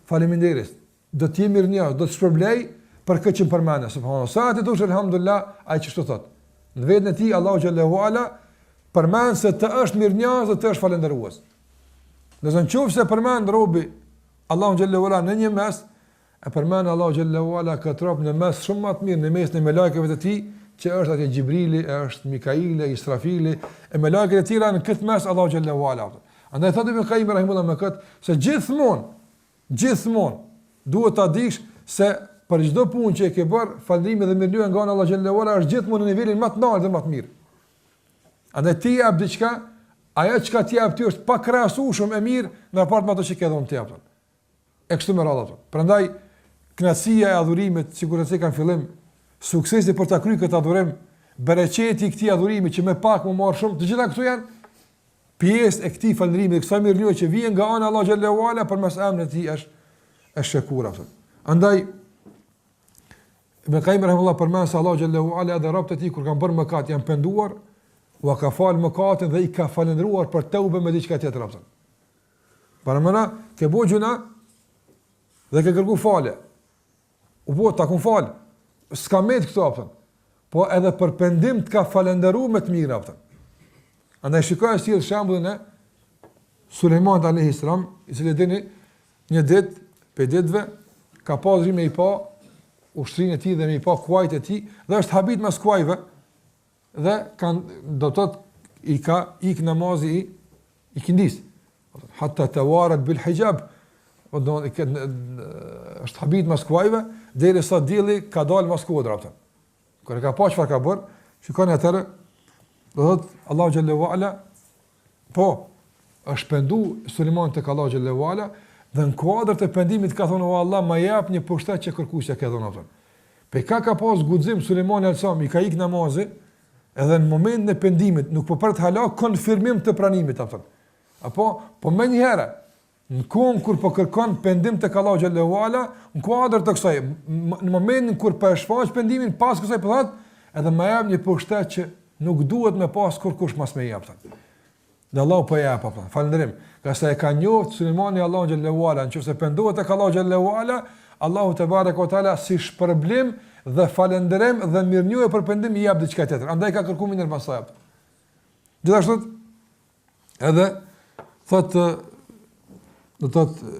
Faleminderit. Do të jemi mirënjohës, do të shpërblej për këtë që përmendë. Subhanallahu. Sa ti thosh elhamdulillah, ai çështo thot. Në vetën e tij Allahu xhallahu ala përmend se të është mirënjohës dhe të është falëndërues. Nëse nëse përmend robi Allahu xhallahu ala në një mes, e përmend Allahu xhallahu ala këtë rob në mes shumë më të mirë në mes në melajkeve të tij, që është atje Gjibrili, është Mikaili, Israfili, e me lajket e tjera në këtë mes Allahu xhallahu ala. Andaj thotë Ibn Qayyim rahimullah me këtë se gjithmonë duhet ta dish se për çdo punë që e ke bërë, falërimi dhe mirënjohja nga Allahu xhallahu ala është gjithmonë në nivelin më të lartë dhe më të mirë. Andaj ti jap diçka, ajo çka ti jap ty është pa krahasueshëm e mirë në raport me ato që ke dhënë ti apo. E kështu me radhë. Prandaj kënaqësia e adhurimit, sigurisht se kanë fillim, suksesi për ta kryer këtë adhurim, bereqeti i këtij adhurimi që më pak më marr shumë, të gjitha këto janë pjesë e këtij falërimi dhe kësaj mirënjohje që vjen nga ana e Allahu xhallahu ala përmes emrit të tij është shakura. Andaj Ibn Qayyim rahimahullah përmend se Allahu xhallahu ala dhe robët e tij kur kanë bërë mëkat janë penduar, u ka fal mëkatin dhe i ka falendëruar për teube me diçka tjetër. Para mëna ke bëu gjuna dhe ke kërku falje. U po ta kun fal. S'ka me këto apo. Po edhe për pendim të ka falendëruar me të mira apo. Andaj shikoj si shembullin e Sulejmanit alayhis salam, i cili dini një ditë për ditëve ka pasur me i pa ushtrinë e tij dhe me i pa kuajt e tij dhe është habit mes kuajve dhe kanë do të thotë i ka ik namazi i kindis. Hatta tawarat bil hijab. Do është habit mas kuajve, derisa dielli ka dalë mas kodra atë. Kur e ka pa çfarë ka bër, shikoni atëre, do thotë Allahu xhallahu ala, po është pendu Sulejman tek Allahu xhallahu ala, dhe në kuadër të pendimit ka thonë o Allah, më jap një pushtet që kërkuesja ka dhënë atë. Pe ka pas guxim Sulejmani al-Sam i ka ik namazi, edhe në momentin e pendimit nuk po pret hala konfirmim të pranimit atë. Apo po më një herë në kohën kur po kërkon pendim tek Allahu xhallahu ala, në kuadër të kësaj, në momentin kur po e shfaq pendimin pas kësaj po thotë, edhe më jap një pushtet që nuk duhet me pas kurkush mas me jap. Dhe Allahu po jap apo. Falënderim. Ka sa e ka njohur Sulejmani Allahu xhallahu ala, nëse pendohet tek Allahu xhallahu ala, Allahu te bareka o taala si shpërblim dhe falënderim dhe mirënjohje për pendim i jap diçka tjetër. Andaj ka kërkuar mirë pasaj. Gjithashtu edhe thotë do të thotë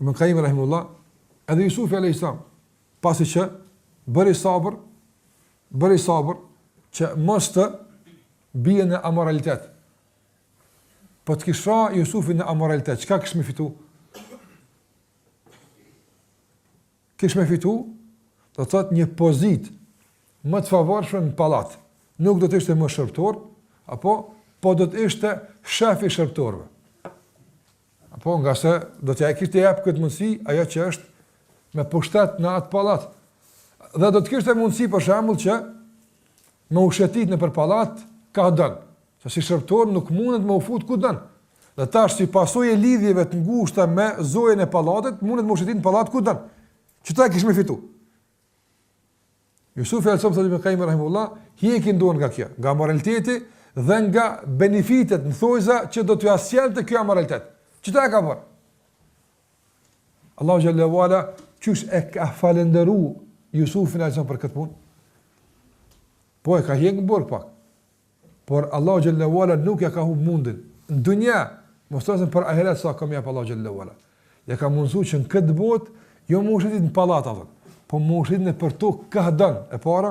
Ibn Qayyim rahimullah, edhe Yusufi alayhis salam, pasi që bëri sabër që mos të bie në amoralitet. Po të kisha Yusufi në amoralitet, çka kish më fitu? Kish më fitu, do të thotë një pozitë më të favorshme në pallat. Nuk do të ishte më shërbëtor, apo po do të ishte shef i shërbëtorëve. Apo nga se do t'ja kishte jap këtë mundësi ajo që është me pushtet në atë pallat. Dhe do të kishte mundësi për shembull që me ushetit në për pallat ka dën. Se si shërbëtor nuk mundet me u fut ku dën. Dhe tash si pasojë e lidhjeve të ngushta me zojën e pallatit, mundet me ushetit në pallat ku dën. Çfarë kish më fitu? Yusufi al-Sam thotë me Qayyim rahimullah, hiqin don nga kjo, nga moraliteti dhe nga benefitet në thojza që do t'ju asjel të kjo amoralitet. Qëta e ka bërë? Allahu xhallahu ala qysh e ka falendëru Yusufin e për këtë punë? Po e ka hjek në borë pak. Por Allahu xhallahu ala nuk ja ka hu mundin. Në dunja, mos të asën për ahiret sa kam jap Allahu xhallahu ala. Ja ka mundësu që në këtë botë, jo më ushetit në palat atën, po më ushetit në për to ka dënë e para,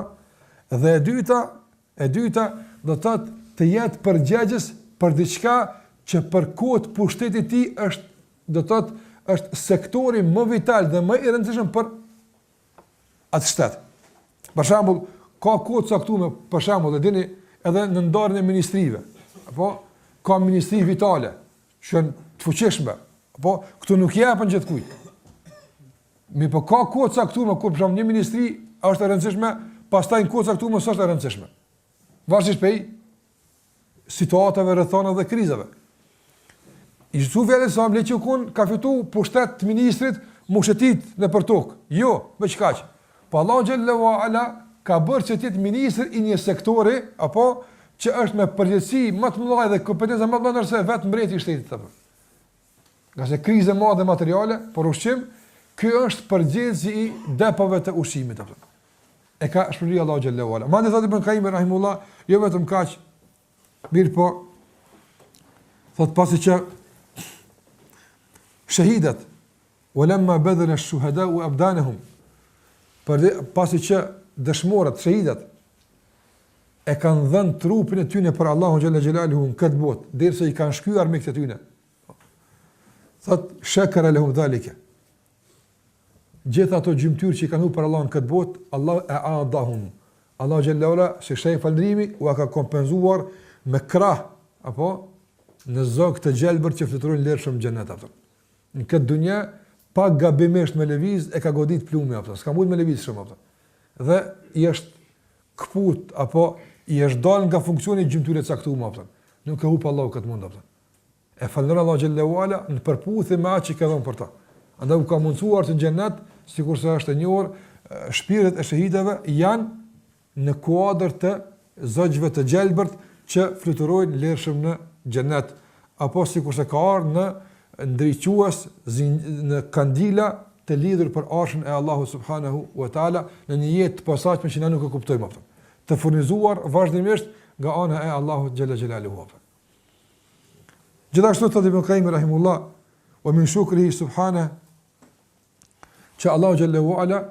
dhe e dyta do të të jetë përgjegjës për diçka që për kohët pushtetit ti është, do të thotë, është sektori më vital dhe më i rëndësishëm për atë shtet. Për shembull, ka kohë caktuar, për shembull, e dini edhe në ndarjen e ministrive, apo ka ministri vitale, që janë të fuqishme, apo këtu nuk japen gjithkujt. Mi po ka kohë caktuar kur për shembull një ministri është e rëndësishme, pastaj në kohë caktuar s'është e rëndësishme. Varësisht prej situatave, rrethona dhe krizave. Yusufi alayhis salam le që ka fitu pushtet të ministrit mushetit në për tokë. Jo, me çkaq. Po Allahu xhallahu ala ka bërë që ti të ministër i një sektori apo që është me përgjegjësi më të mëdha dhe kompetencë më të mëdha se vetë mbreti i shtetit apo. Nga se krizë e madhe materiale, por ushqim, ky është përgjegjësi i depave të ushqimit apo. E ka shpëruar Allahu xhallahu ala. Mande thotë Ibn Qayyim rahimullah, jo vetëm kaq, mirë po thot pasi që shahidat walamma badala ash-shuhada abdanahum, pasi që dëshmorët, shahidat, e kanë dhënë trupin e tyne për Allahun xhalla xhelaluhu në këtë botë, derisa i kanë shkruar me këtë tyne. Thot shakara lahum dhalika. Gjithë ato gjymtyr që i kanë humbur për Allahun në këtë botë, Allah e adahum. Allah xhalla wala se shej falëndrimi u ka kompenzuar me krah apo në zog të gjelbër që fluturojnë lërshëm në xhenet atë. Në këtë dunjë pa gabimisht me lëviz e ka godit plumi atë. S'ka mund me lëviz shumë atë. Dhe i është kput apo i është dalë nga funksioni i gjymtyrës së caktuar atë. Nuk e humb Allahu këtë mund atë. E falënderoj Allah xhalla wala në përputhje me atë që ka dhënë për ta. Andaj u ka mundsuar të xhenet, sikurse është e njohur, shpirtët e shahidëve janë në kuadër të zogjve të gjelbërt që fluturojnë lërshëm në xhenet, apo sikurse ka ardhur në ndriçues në kandila të lidhur për arshën e Allahu subhanahu wa taala në një jetë të posaçme që ne nuk e kuptojmë atë. Të furnizuar vazhdimisht nga ana e Allahut xhalla xhelaluhu. Gjithashtu thotë Ibn Qayyim rahimullah, wa min shukrihi subhanahu që Allahu xhallahu ala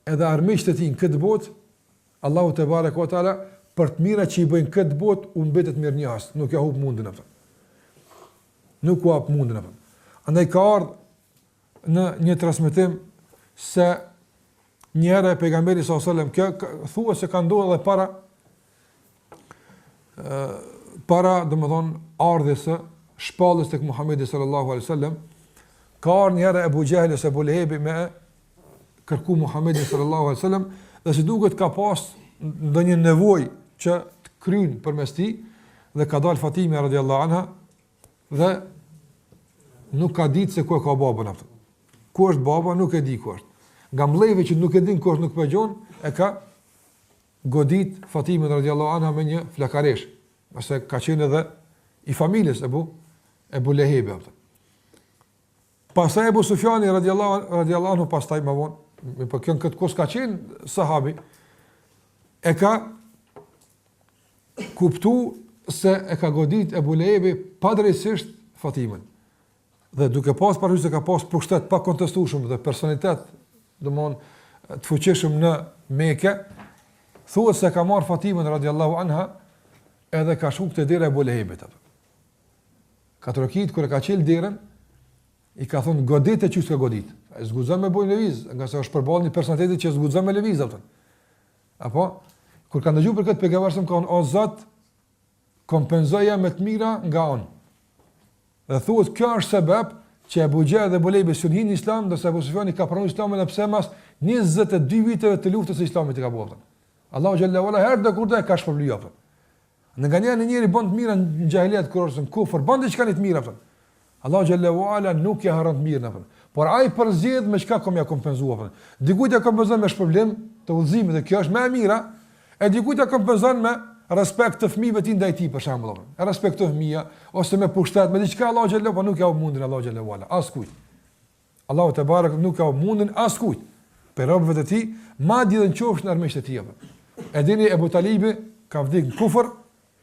edhe armiqtë e tij në këtë botë, Allahu te bareka ve taala për të mira që i bëjnë këtë botë u mbetet mirënjohës, nuk ja humb mundin atë. Nuk u hap mundin atë. Andaj ka ardhur në një transmetim se një herë pejgamberi sallallahu alajhi wasallam thua se ka ndodhur edhe para domethënë ardhes së shpallës tek Muhamedi sallallahu alajhi wasallam, ka ardhur një herë Abu Jahl ose Abu Lahab me kërku Muhamedit sallallahu alajhi wasallam dhe si duket ka pas ndonjë nevojë që të kryen përmes tij dhe ka dalë Fatima radhiyallahu anha dhe nuk ka ditë se ku ka babën atë. Ku është baba nuk e di ku është. Nga mllëve që nuk e din ku është nuk pëgjon, e ka godit Fatima radhiyallahu anha me një flakaresh, ose ka qenë edhe i familjes Abu Lahab atë. Pastaj Abu Sufjani radhiyallahu anhu pastaj më vonë, me për kënë këtë kos ka qenë sahabi, e ka kuptu se e ka godit Abu Lahabi padrejtisht Fatimën. Dhe duke pas parasysh se ka pas pushtet pa kontestueshëm dhe personalitet, domthon të fuqishëm në Mekë, thuhet se ka marr Fatimën radhiyallahu anha edhe ka shkuar te dera e Abu Lahabit atë. Ka trokit kur e ka qel derën, i ka thonë godit e që s'ka godit. E zgudzon me bojnë lëviz, nga se është përballë një personalitetit që zgudzon me lëviz atë. Apo kur ka ndëgjuar për këtë pejgamberin ka thonë o Zot, kompenzoja me të mira nga unë. Dhe thuhet kjo është sebeb që Abu Jahl dhe Abu Lahab sulhin në Islam, ndërsa Abu Sufjani ka pranuar Islamin pse mas 22 viteve të luftës së Islamit i ka bërë. Allahu xhallahu ala herë do kur do e ka shpërblyj atë. Në nganjëherë njëri bën të mira në xahiliet kur është në kufër, bën diçka të mira atë. Allahu xhallahu ala nuk ja harron të mirën atë. Por ai përzgjedh me çka kom ja kompenzuar. Dikujt ja kompenzon me shpërblim të udhëzimit dhe kjo është më e mira, e dikujt ja kompenzon me respekt të fëmijëve të ndaj tij për shembull. E respektoj fëmia ose me pushtet, me diçka Allahu xhallahu po nuk ja u mundin Allahu xhallahu ala askujt. Allahu te barek nuk ka u mundin askujt. Për robët e tij, madje edhe nëse në armiqtë e tij. E dini Abu Talibi ka vdekur në kufër,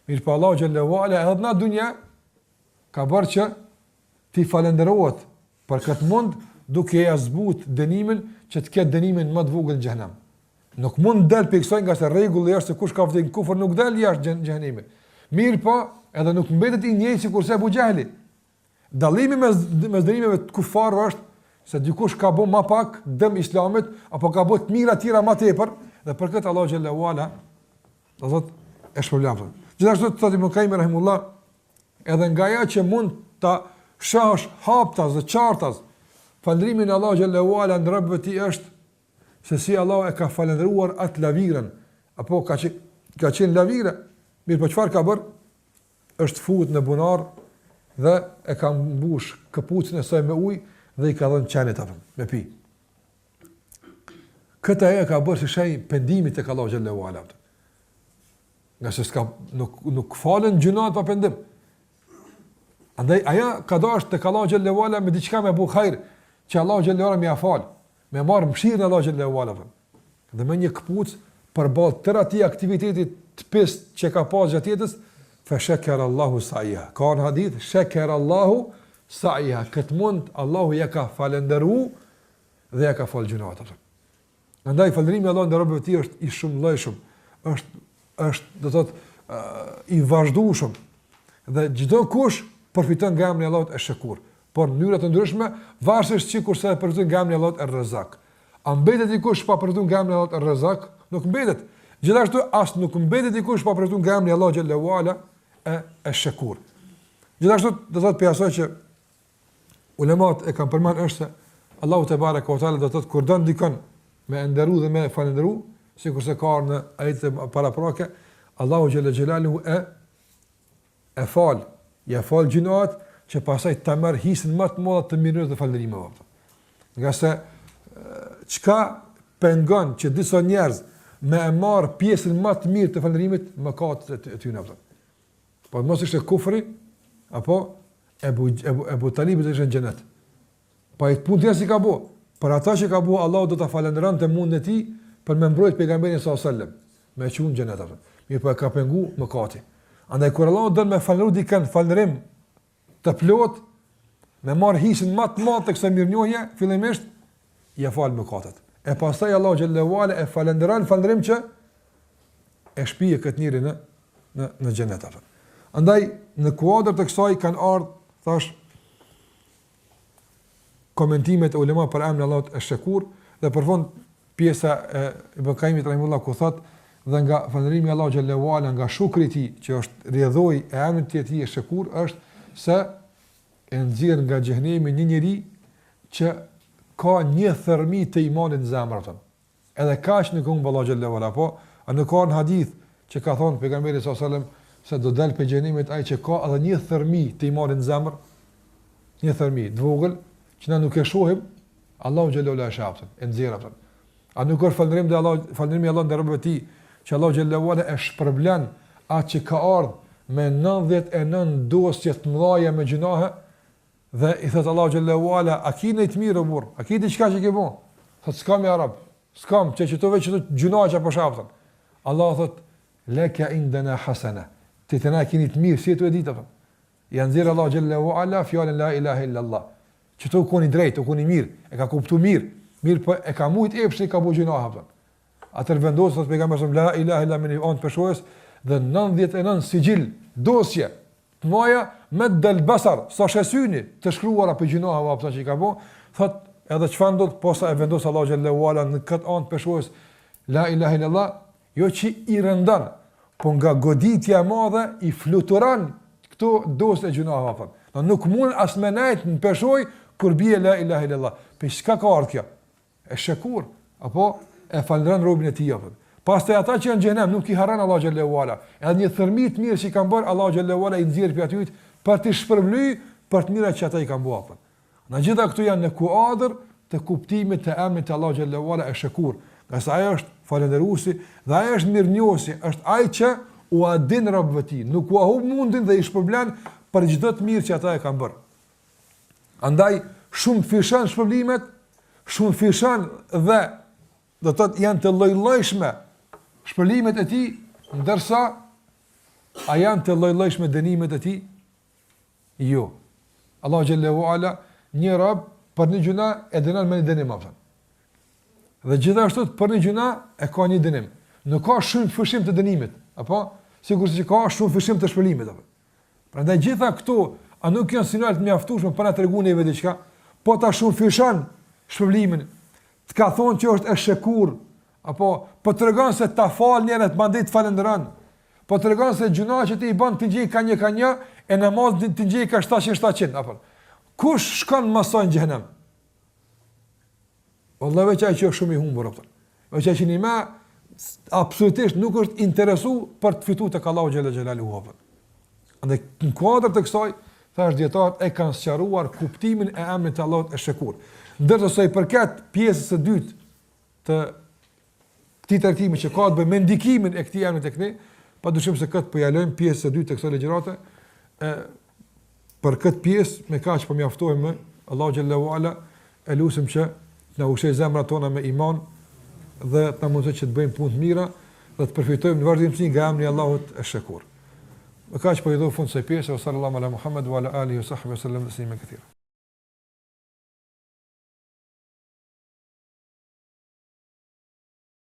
mirë po Allahu xhallahu ala edhe në dunja ka bërë që ti falenderohet për këtë mund duke ia zbut dënimin që të ketë dënimin më të vogël në xhenem. Nuk mund del për kësaj nga se rregulli është se kush ka vdekur në kufër nuk del jashtë xhenemit. Mirë po, edhe nuk mbetet i njëjtë sikurse Abu Jahli. Dallimi mes dënimeve të kufarëve është se dikush ka bën më pak dëm Islamit apo ka bën të mira të tjera më tepër dhe për këtë Allahu xhallahu ala do thotë është problem. Gjithashtu thotë Ibn Qayyim rahimullah, edhe nga ajo që mund ta shohësh haptas dhe qartas falëndrimin e Allahu xhallahu ala në robët e tij është se si Allah e ka falendëruar atë lavirën, apo ka qenë lavire, mirë po çfarë ka bërë, është fut në bunar dhe e ka mbush këpucën e saj me ujë dhe i ka dhënë qenit atë, me pi. Këta e ka bërë si shej pendimit tek Allahu xhallahu ala. Nga se nuk falen gjunat pa pendim. Andaj aja ka dashur tek Allahu xhallahu ala me diçka me bu hajr, që Allahu xhallahu ala më afal. Me marë mëshirën e Allahu xhallahu ala. Dhe me një këpucë përballë tërë atij aktivitetit të pist që ka pas gjatë jetës, fa shakara Allahu sa'iha. Ka në hadith shakara Allahu sa'iha. Këtë mund Allahu ja ka falendëruar dhe ja ka fal gjunat. Andaj falërimi Allahut ndaj robëve të tij është i shumëllojshëm, është do të thotë i vazhdueshëm. Dhe çdo kush përfiton nga emri i Allahut Ash-Shakur, por në mënyra të ndryshme, varësisht sikurse përfiton nga emri i Allahut Ar-Razzaq. A mbetet dikush pa përfiton nga emri i Allahut Ar-Razzaq? Nuk mbetet. Gjithashtu as nuk mbetet dikush pa përfiton nga emri i Allahut Xhallahu Ala Ash-Shakur. Gjithashtu do të thotë për asaj që ulemat e kanë përmend është se Allahu te bareka ve teala do të thotë kur don dikon me nderu dhe me falendëru, sikurse ka në ajetet paraprake, Allahu xhalla xhelaluhu e fal, ja fal gjinoat që pasaj të merr hisën më të madhe të mirërisë dhe falëndërimeve. Nga se çka pengon që disa njerëz me e marr pjesën më të mirë të falëndërimit mëkatet e tyre. Po mos ishte kufri apo Ebu Talibi të ishte në xhenet. Pa i punë tjerë si ka bo. Për ata që ka bo, Allah do të falendëron të mundën e tij për me mbrojt pejgamberin sallallahu alajhi wasallam, me qenë në xhenet atë. Mirë po e ka pengu mëkati. Andaj kur Allah don me falëndëru dikën falënderim të plot, me marr hisën më të madhe të kësaj mirënjohje, fillimisht ia fal mëkatet. E pastaj Allah xhallahu ala e falënderon falënderim që e shpije këtë njeri në xhenet atë. Andaj në kuadër të kësaj kanë ardhur thash komentimet e ulema për emrin Allahut Ash-Shakur dhe për fund pjesa e Ibn Qayyimit rahimahullah ku thot dhe nga falënderimi i Allahut xhallahu ala nga shukri i tij që është rrjedhoi e emrit të tij Ash-Shakur është se e nxjerr nga xhehenemi një njeri që ka një thërmi të imanit në zemrën e tij. Edhe kaq nuk humb Allahu xhallahu ala, po në ka një hadith që ka thonë pejgamberi sallallahu alajhi wasallam se do dal pe xhenemit ai që ka edhe një thërmi të imanit në zemër, një thërmi të vogël që na nuk e shohim, Allahu xhallahu ala e shapton, e nxjerr atë. A nuk është falënderim te Allahu, falënderimi i Allahut ndaj robëve të tij, që Allahu xhallahu ala e shpërblen atë që ka ardhur me 99 dosje të mëdha me gjunahe dhe i thot Allahu xhallahu ala, a keni të mirë burr, a keni diçka që ke bën? Thot s'kam ya Rab, s'kam, çqë to veç gjunahe që po shapton. Allahu thot laka indana hasana. Ti të na keni të mirë si tu e ditë apo? Ja nxjerr Allahu xhallahu ala fjalën la ilaha illa Allah. Që to koni drejt, to koni mirë, e ka kuptuar mirë po e ka mujt epshi ka bëu gjuna hapën. Atë vendos thot pejgamberi la ilaha illa min on peshoes dhe 99 sigjil dosje të moja me dal basar sa shesyni të shkruara për gjuna hapën që i ka bëu, thot edhe çfarë ndodh posa e vendos Allahu xhallahu ala në këtë on peshoes la ilaha illa Allah, jo që i rëndon, po nga goditja e madhe i fluturon këto dosje e gjuna hapën. Nuk mund as me nejt në peshoj kur bie la ilaha illallah. Për çka ka ardhur kjo? E shakur apo e falëndron robën e tij apo. Pastaj ata që janë në xhenem nuk i harron Allahu xhallahu ala. Edhe një thërmi të mirë që i kanë bërë Allahu xhallahu ala i nxjerr për aty për të shpërblyj për të mirat që ata i kanë bërë apo. Në gjitha këtu janë në kuadër të kuptimit të emrit të Allahu xhallahu ala e shakur. Qase ai është falëndëruesi dhe ai është mirënjohësi, është ai që u adin robëve të tij, nuk u humb mundin dhe i shpërblen për çdo të mirë që ata e kanë bërë. Andaj shumë fishon shpërblimet, shumë fishon dhe do të thotë janë të lloj-llojshme shpërblimet e tij, ndërsa a janë të lloj-llojshme dënimet e tij? Jo. Allahu xhallahu ala një rob për një gjuna e dënon me një dënim apo. Dhe gjithashtu për një gjuna e ka një dënim. Nuk ka shumë fishim të dënimit, apo sigurisht që ka shumë fishim të shpërlimit apo. Prandaj gjitha këto a nuk janë sinjale të mjaftueshme për na treguar neve diçka, po ta shumë fishon shpërblimin. Të ka thonë që është e shekur, apo po tregon se ta fal njerëz bandit falënderon. Po tregon se gjuna që ti i bën ti gjej ka një e namaz ti gjej ka 700 apo. Kush shkon më sa në xhenem? Wallahi veç ai që është shumë i humbur apo. Veç ai që një më absolutisht nuk është interesu për të fituar tek Allahu xhalla xhelaluhu. Andaj në kuadër të kësaj thash dietarët e kanë sqaruar kuptimin e emrit të Allahut Ash-Shakur. Ndërsa sa i përket pjesës së dytë të këtij trajtimi që ka të bëjë me ndikimin e këtij emri tek ne, padyshim se këtë po ja lejmë pjesën e dytë të kësaj legjërate. Për këtë pjesë me kaq po mjaftohemi, Allahu xhallahu ala e lutem që na ushqej zemrat tona me iman dhe të na mundsoj që të bëjmë punë të mira dhe të përfitojmë në vazhdimsi nga emri i Allahut Ash-Shakur. Më kaq po i do fund kësaj pjese, sallallahu ala Muhammed wa ala alihi wa sahbihi sallam taslima katira.